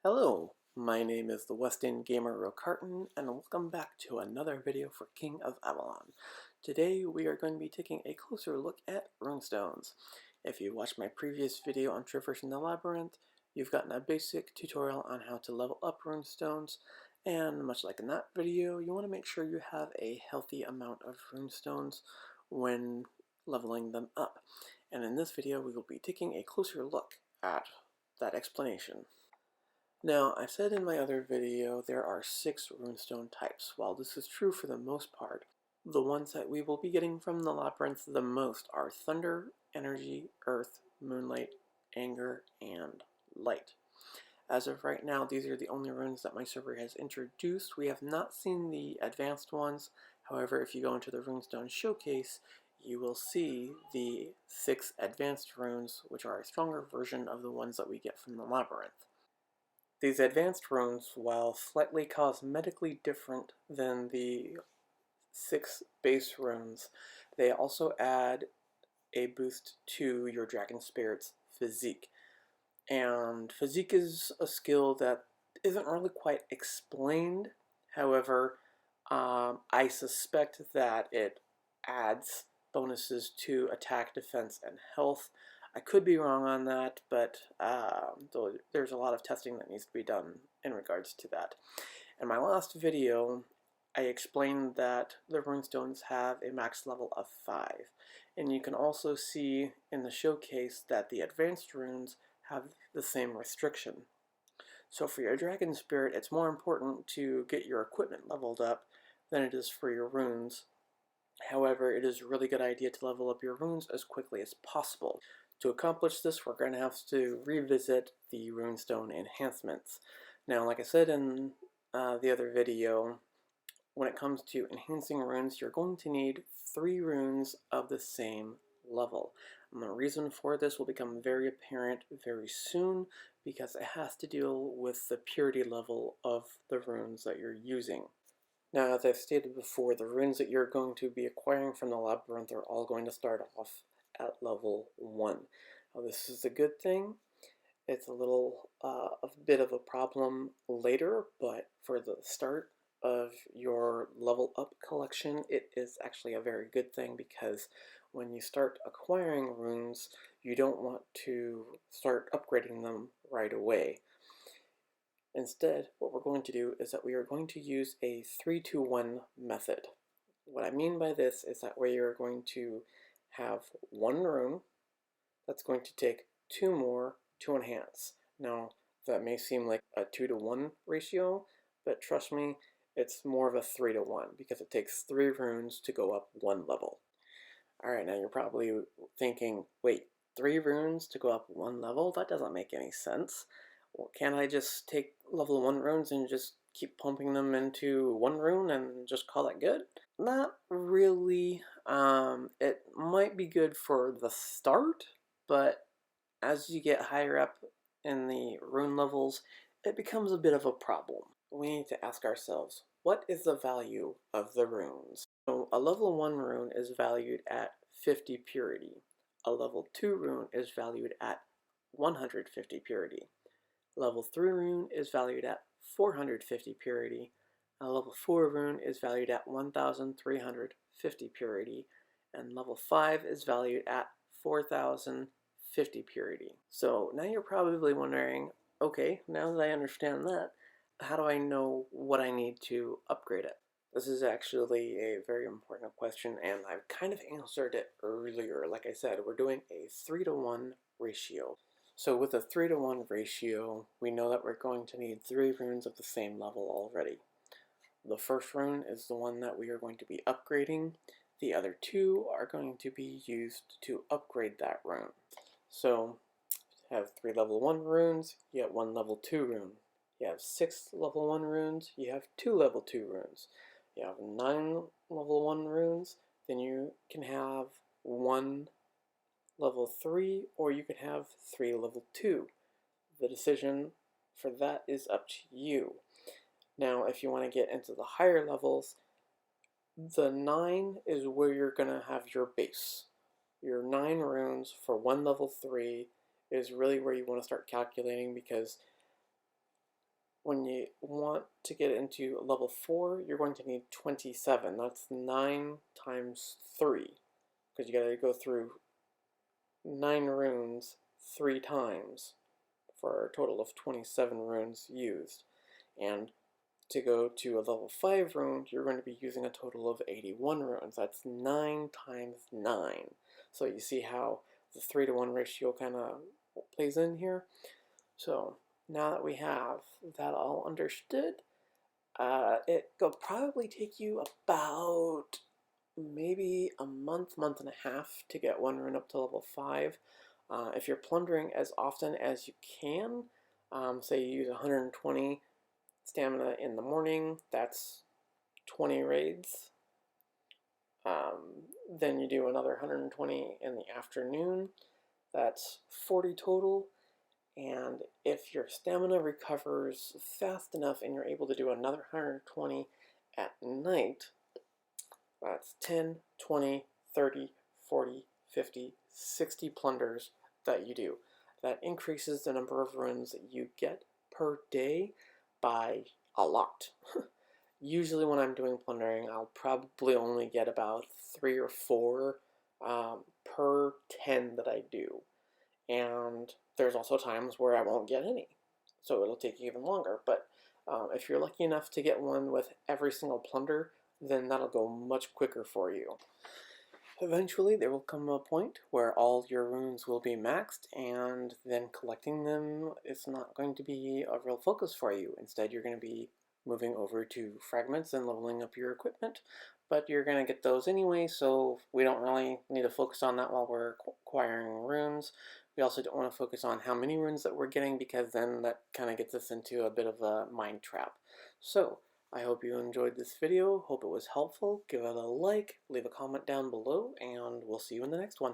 Hello, my name is the West End Gamer Rocarton, and welcome back to another video for King of Avalon. Today we are going to be taking a closer look at runestones. If you watched my previous video on traversing the labyrinth, you've gotten a basic tutorial on how to level up runestones, and much like in that video, you want to make sure you have a healthy amount of runestones when leveling them up. And in this video we will be taking a closer look at that explanation. Now, I said in my other video there are 6 runestone types. While this is true for the most part, the ones that we will be getting from the labyrinth the most are Thunder, Energy, Earth, Moonlight, Anger, and Light. As of right now, these are the only runes that my server has introduced. We have not seen the advanced ones. However, if you go into the Runestone showcase, you will see the 6 advanced runes, which are a stronger version of the ones that we get from the labyrinth. These advanced runes, while slightly cosmetically different than the 6 base runes, they also add a boost to your dragon spirit's physique. And physique is a skill that isn't really quite explained. However, I suspect that it adds bonuses to attack, defense, and health. I could be wrong on that, but there's a lot of testing that needs to be done in regards to that. In my last video, I explained that the runestones have a max level of 5, and you can also see in the showcase that the advanced runes have the same restriction. So for your dragon spirit, it's more important to get your equipment leveled up than it is for your runes. However, it is a really good idea to level up your runes as quickly as possible. To accomplish this, we're going to have to revisit the runestone enhancements. Now, like I said in the other video, when it comes to enhancing runes, you're going to need 3 runes of the same level. And the reason for this will become very apparent very soon, because it has to deal with the purity level of the runes that you're using. Now, as I've stated before, the runes that you're going to be acquiring from the labyrinth are all going to start off at level 1. Now, this is a good thing. It's a bit of a problem later, but for the start of your level up collection, it is actually a very good thing, because when you start acquiring runes, you don't want to start upgrading them right away. Instead, what we're going to do is that we are going to use a 3-2-1 method. What I mean by this is that we are going to have 1 rune that's going to take 2 more to enhance. Now, that may seem like a 2-to-1 ratio, but trust me, it's more of a 3-to-1, because it takes 3 runes to go up 1 level. Alright, now you're probably thinking, wait, 3 runes to go up 1 level? That doesn't make any sense. Well, can't I just take level 1 runes and just keep pumping them into 1 rune and just call it good? Not really. It might be good for the start, but as you get higher up in the rune levels, it becomes a bit of a problem. We need to ask ourselves, what is the value of the runes? So a level 1 rune is valued at 50 purity. A level 2 rune is valued at 150 purity. Level 3 rune is valued at 450 purity. A level 4 rune is valued at 1350 purity. And level 5 is valued at 4050 purity. So now you're probably wondering, okay, now that I understand that, how do I know what I need to upgrade it? This is actually a very important question, and I've kind of answered it earlier. Like I said, we're doing a 3-to-1 ratio. So with a 3-to-1 ratio, we know that we're going to need 3 runes of the same level already. The first rune is the one that we are going to be upgrading. The other 2 are going to be used to upgrade that rune. So, you have 3 level 1 runes, you have 1 level 2 rune. You have 6 level 1 runes, you have 2 level 2 runes. You have 9 level 1 runes, then you can have 1 level 3, or you can have 3 level 2. The decision for that is up to you. Now, if you want to get into the higher levels, the 9 is where you're going to have your base. Your 9 runes for 1 level 3 is really where you want to start calculating, because When you want to get into level 4, you're going to need 27. That's 9 times 3, because you gotta go through 9 runes 3 times for a total of 27 runes used. And to go to a level 5 rune, you're going to be using a total of 81 runes. That's 9 times 9. So you see how the 3 to 1 ratio kind of plays in here? So now that we have that all understood, it'll probably take you about maybe a month, month and a half to get one rune up to level 5. If you're plundering as often as you can, say you use 120 stamina in the morning, that's 20 raids. Then you do another 120 in the afternoon, that's 40 total. And if your stamina recovers fast enough and you're able to do another 120 at night, that's 10, 20, 30, 40, 50, 60 plunders that you do. That increases the number of runes that you get per day by a lot. Usually when I'm doing plundering, I'll probably only get about 3 or 4 per 10 that I do. And there's also times where I won't get any, so it'll take even longer. But if you're lucky enough to get one with every single plunder, then that'll go much quicker for you. Eventually there will come a point where all your runes will be maxed, and then collecting them is not going to be a real focus for you. Instead, you're going to be moving over to fragments and leveling up your equipment, but you're going to get those anyway, so we don't really need to focus on that while we're acquiring runes. We also don't want to focus on how many runes that we're getting, because then that kind of gets us into a bit of a mind trap. So I hope you enjoyed this video, hope it was helpful. Give it a like, leave a comment down below, and we'll see you in the next one.